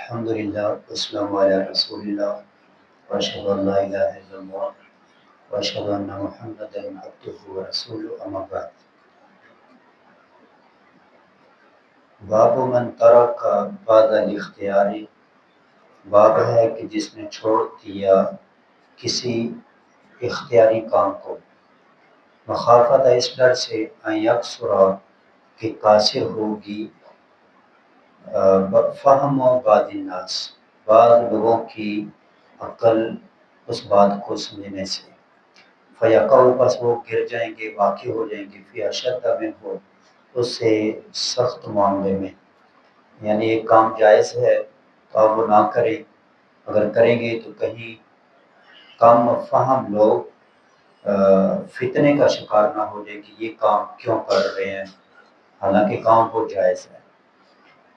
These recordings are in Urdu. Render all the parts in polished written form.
الحمد للہ والسلام علی رسول اللہ واشهد ان لا الہ الا اللہ واشهد ان محمدا عبدہ ورسولہ اما بعد۔ باب من ترک بعد الاختیار، باب ہے کہ جس نے چھوڑ دیا کسی اختیاری کام کو، مخافت اس ڈر سے ان یکثر کہ قاصر ہوگی فہم و بعض الناس، بعض لوگوں کی عقل اس بات کو سمجھنے سے، فیقعوا پس وہ گر جائیں گے، واقع ہو جائیں گے، فی اشد منہ اس سے سخت معاملے میں، یعنی ایک کام جائز ہے تو آپ وہ نہ کریں، اگر کریں گے تو کہیں کم فہم لوگ فتنے کا شکار نہ ہو جائے کہ یہ کام کیوں کر رہے ہیں حالانکہ کام وہ جائز ہے۔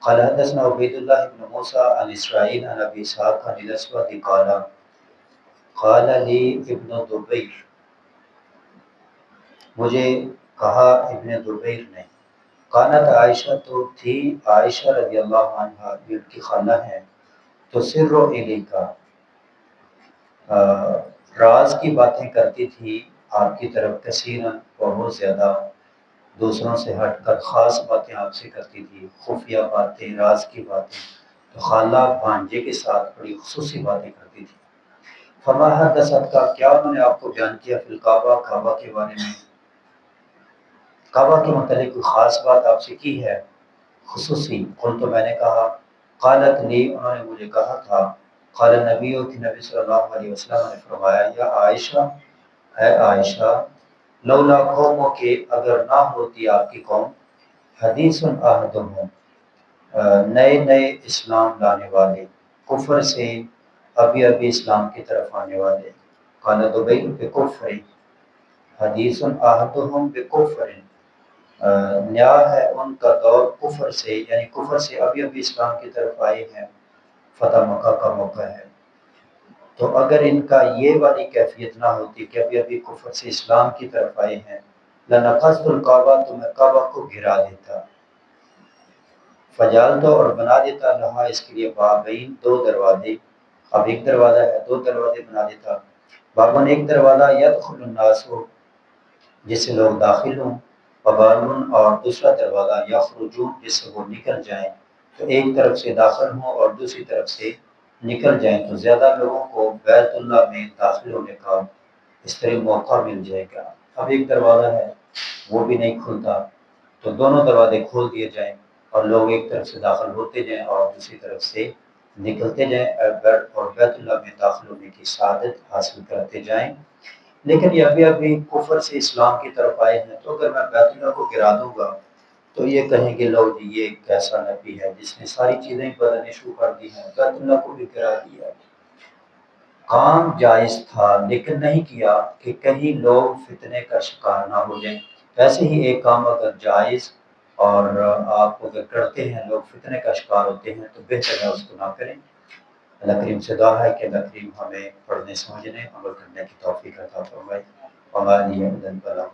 قال حدثنا عبید اللہ بن موسیٰ عن اسرائیل عن ابی اسحاق عن الاسود قال لی ابن دبیر، مجھے کہا ابن دبیر نے، کانت عائشہ تو تھی عائشہ رضی اللہ عنہا جو ان کی خالہ ہیں، تو سر الیکا راز کی باتیں کرتی تھی آپ کی طرف، کثیرا بہت زیادہ، دوسروں سے ہٹ کر خاص باتیں آپ سے کرتی تھی، خفیہ باتیں، راز کی باتیں، تو خالہ بھانجے کے ساتھ بڑی خصوصی باتیں کرتی تھی۔ فما حدثت کا، کیا انہوں نے آپ کو بیان کیا، فی الکعبہ کعبہ کے بارے میں، کعبہ کے متعلق کوئی خاص بات آپ سے کی ہے خصوصی؟ قلت، میں نے کہا، قالت لی، انہوں نے مجھے کہا تھا، قال نبی کہ نبی صلی اللہ علیہ وسلم نے فرمایا، یا عائشہ، اے عائشہ، لولا قوموں کے، اگر نہ ہوتی آپ کی قوم، حدیث عہدہم، نئے نئے اسلام لانے والے، کفر سے ابھی ابھی اسلام کی طرف آنے والے، قال دبیر بکفر، حدیث عہدہم بکفر، نیا ہے ان کا دور کفر سے، یعنی کفر سے ابھی ابھی اسلام کی طرف آئے ہیں، فتح مکہ کا موقع ہے۔ تو اگر ان کا یہ والی کیفیت نہ ہوتی کہ ابھی ابھی کفر سے اسلام کی طرف آئے ہیں، لنقضت الکعبہ، تو میں کعبہ کو گرا دیتا، فجعلت، اور بنا دیتا، لہا اس کے لیے، بابین، دو دروازے، اب ایک دروازہ ہے، دو دروازے بنا دیتا، بابن ایک دروازہ، یدخل الناس جس سے لوگ داخل ہوں، وبابن اور دوسرا دروازہ، یخرجون جس سے وہ نکل جائیں، تو ایک طرف سے داخل ہوں اور دوسری طرف سے نکل جائیں، تو زیادہ لوگوں کو بیت اللہ میں داخل ہونے کا اس طرح موقع مل جائے گا۔ اب ایک دروازہ ہے وہ بھی نہیں کھلتا، تو دونوں دروازے کھول دیے جائیں اور لوگ ایک طرف سے داخل ہوتے جائیں اور دوسری طرف سے نکلتے جائیں اور بیت اللہ میں داخل ہونے کی سعادت حاصل کرتے جائیں۔ لیکن یہ ابھی ابھی کفر سے اسلام کی طرف آئے ہیں، تو اگر میں بیت اللہ کو گرا دوں گا تو یہ کہیں گے، لو جی یہ کیسا نبی ہے جس نے ساری چیزیں بدلنی شروع کر دی ہیں، بیت اللہ کو بھی گرا دیا۔ کام جائز تھا لیکن نہیں کیا کہ کہیں لوگ فتنے کا شکار نہ ہو جائیں۔ ویسے ہی ایک کام اگر جائز اور آپ اگر کرتے ہیں لوگ فتنے کا شکار ہوتے ہیں تو بہتر ہے اس کو نہ کریں۔ اللہ کریم سے دعا ہے کہ اللہ کریم ہمیں پڑھنے سمجھنے عمل کرنے کی توفیق عطا فرمائے۔ وما لی من البلاغ